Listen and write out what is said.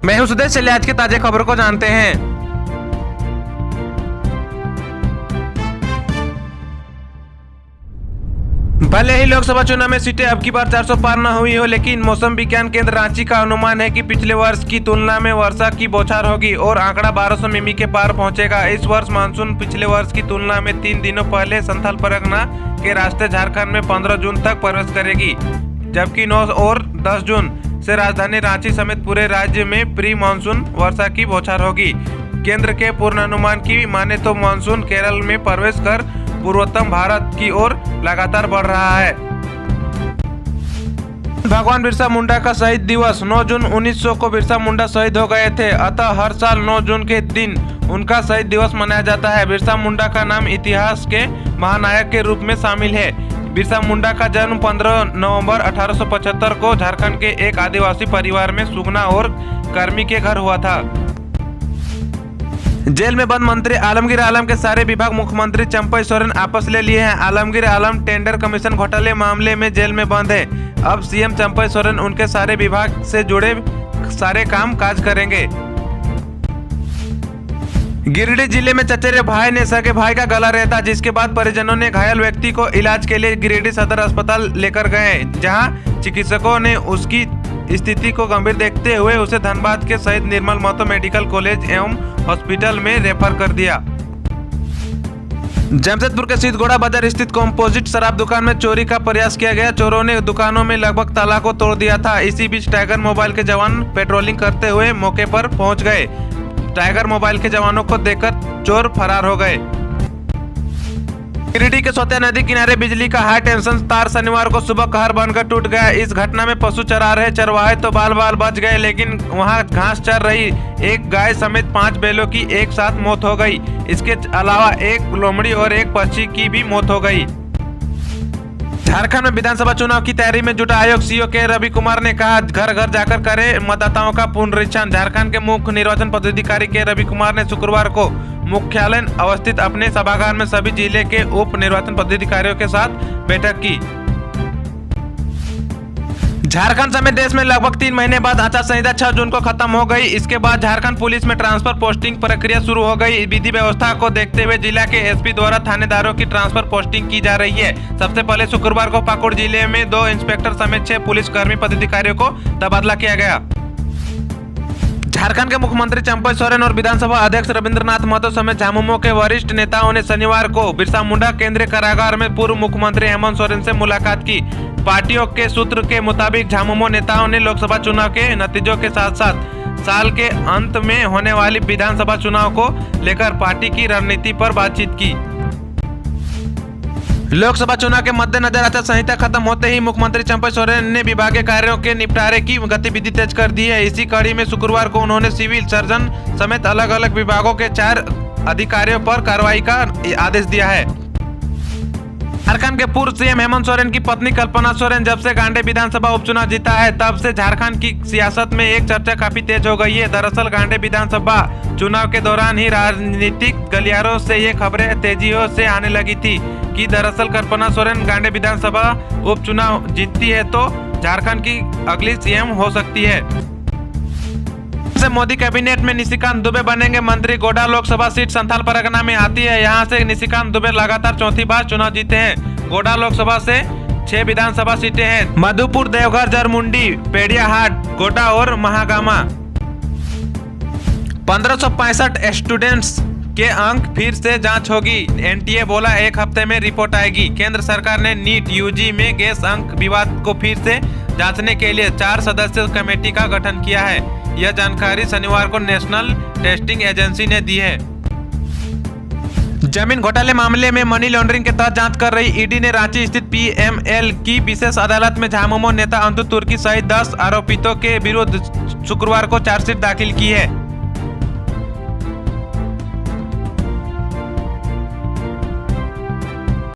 मैं हूं सुदेश। चलिए आज की ताजा खबरों को जानते हैं। भले ही लोकसभा चुनाव में सीटें अब की बार 400 पार न हुई हो, लेकिन मौसम विज्ञान केंद्र रांची का अनुमान है कि पिछले वर्ष की तुलना में वर्षा की बौछार होगी और आंकड़ा 1200 मिमी के पार पहुंचेगा। इस वर्ष मानसून पिछले वर्ष की तुलना में 3 दिनों पहले संथाल परगना के रास्ते झारखंड में 15 जून तक प्रवेश करेगी, जबकि 9 और 10 जून से राजधानी रांची समेत पूरे राज्य में प्री मानसून वर्षा की बौछार होगी। केंद्र के पूर्वानुमान की माने तो मानसून केरल में प्रवेश कर पूर्वोत्तर भारत की ओर लगातार बढ़ रहा है। भगवान बिरसा मुंडा का शहीद दिवस 9 जून 1900 को बिरसा मुंडा शहीद हो गए थे, अतः हर साल 9 जून के दिन उनका शहीद दिवस मनाया जाता है। बिरसा मुंडा का नाम इतिहास के महानायक के रूप में शामिल है। बिरसा मुंडा का जन्म 15 नवंबर 1875 को झारखंड के एक आदिवासी परिवार में सुगना और कर्मी के घर हुआ था। जेल में बंद मंत्री आलमगीर आलम के सारे विभाग मुख्यमंत्री चंपई सोरेन आपस ले लिए हैं। आलमगीर आलम टेंडर कमीशन घोटाले मामले में जेल में बंद है। अब सीएम चंपई सोरेन उनके सारे विभाग से जुड़े सारे काम काज करेंगे। गिरिडीह जिले में चचेरे भाई ने सगे भाई का गला रेता, जिसके बाद परिजनों ने घायल व्यक्ति को इलाज के लिए गिरिडीह सदर अस्पताल लेकर गए, जहां चिकित्सकों ने उसकी स्थिति को गंभीर देखते हुए उसे धनबाद के शहीद निर्मल महतो मेडिकल कॉलेज एवं हॉस्पिटल में रेफर कर दिया। जमशेदपुर के सिद्धगोड़ा बाजार स्थित कंपोजिट शराब दुकान में चोरी का प्रयास किया गया। चोरों ने दुकानों में लगभग ताला को तोड़ दिया था। इसी बीच टाइगर मोबाइल के जवान पेट्रोलिंग करते हुए मौके पर पहुंच गए। टाइगर मोबाइल के जवानों को देखकर चोर फरार हो गए। गिरिडीह के सोतिया नदी किनारे बिजली का हाई टेंशन तार शनिवार को सुबह कहर बनकर टूट गया। इस घटना में पशु चरा रहे चरवाहे तो बाल बाल बच गए, लेकिन वहां घास चर रही एक गाय समेत 5 बैलों की एक साथ मौत हो गई। इसके अलावा एक लोमड़ी और एक पक्षी की भी मौत हो गई। झारखंड में विधानसभा चुनाव की तैयारी में जुटा आयोग सीईओ के रवि कुमार ने कहा, घर घर जाकर करे मतदाताओं का पुनरीक्षण। झारखंड के मुख्य निर्वाचन पदाधिकारी के रवि कुमार ने शुक्रवार को मुख्यालय अवस्थित अपने सभागार में सभी जिले के उप निर्वाचन पदाधिकारियों के साथ बैठक की। झारखंड समेत देश में लगभग 3 महीने बाद आचार संहिता 6 जून को खत्म हो गई। इसके बाद झारखंड पुलिस में ट्रांसफर पोस्टिंग प्रक्रिया शुरू हो गई। विधि व्यवस्था को देखते हुए जिला के एसपी द्वारा थानेदारों की ट्रांसफर पोस्टिंग की जा रही है। सबसे पहले शुक्रवार को पाकुड़ जिले में 2 इंस्पेक्टर समेत 6 पुलिसकर्मी पदाधिकारियों को तबादला किया गया। झारखंड के मुख्यमंत्री चंपई सोरेन और विधानसभा अध्यक्ष रविंद्रनाथ महतो समेत झामुमो के वरिष्ठ नेताओं ने शनिवार को बिरसा मुंडा केंद्रीय कारागार में पूर्व मुख्यमंत्री हेमंत सोरेन से मुलाकात की। पार्टियों के सूत्र के मुताबिक झामुमो नेताओं ने लोकसभा चुनाव के नतीजों के साथ साथ साल के अंत में होने वाली विधानसभा चुनाव को लेकर पार्टी की रणनीति पर बातचीत की। लोकसभा चुनाव के मद्देनजर आचार संहिता खत्म होते ही मुख्यमंत्री चंपई सोरेन ने विभागीय कार्यों के निपटारे की गतिविधि तेज कर दी है। इसी कड़ी में शुक्रवार को उन्होंने सिविल सर्जन समेत अलग अलग विभागों के 4 अधिकारियों पर कार्रवाई का आदेश दिया है। झारखंड के पूर्व सीएम हेमंत सोरेन की पत्नी कल्पना सोरेन जब से गांडे विधानसभा उपचुनाव जीता है, तब से झारखंड की सियासत में एक चर्चा काफी तेज हो गई है। दरअसल गांडे विधानसभा चुनाव के दौरान ही राजनीतिक गलियारों से ये खबरें तेजियों से आने लगी थी कि दरअसल कल्पना सोरेन गांडे विधानसभा उपचुनाव जीतती है तो झारखंड की अगली सीएम हो सकती है। मोदी कैबिनेट में निशिकांत दुबे बनेंगे मंत्री। गोड्डा लोकसभा सीट संथाल परगना में आती है। यहां से निशिकांत दुबे लगातार 4थी बार चुनाव जीते हैं। गोड्डा लोकसभा से 6 विधानसभा सीटें हैं। मधुपुर, देवघर, जरमुंडी, पेड़ियाहाट, गोड्डा और महागामा। 1565 स्टूडेंट्स के अंक फिर से जांच होगी। एनटीए बोला 1 हफ्ते में रिपोर्ट आएगी। केंद्र सरकार ने नीट यूजी में गैस अंक विवाद को फिर से जांचने के लिए 4 सदस्यीय कमेटी का गठन किया है। यह जानकारी शनिवार को नेशनल टेस्टिंग एजेंसी ने दी है। जमीन घोटाले मामले में मनी लॉन्ड्रिंग के तहत जांच कर रही ईडी ने रांची स्थित पीएमएल की विशेष अदालत में झामुमो नेता अंतु तुर्की सहित 10 आरोपितों के विरुद्ध शुक्रवार को चार्जशीट दाखिल की है।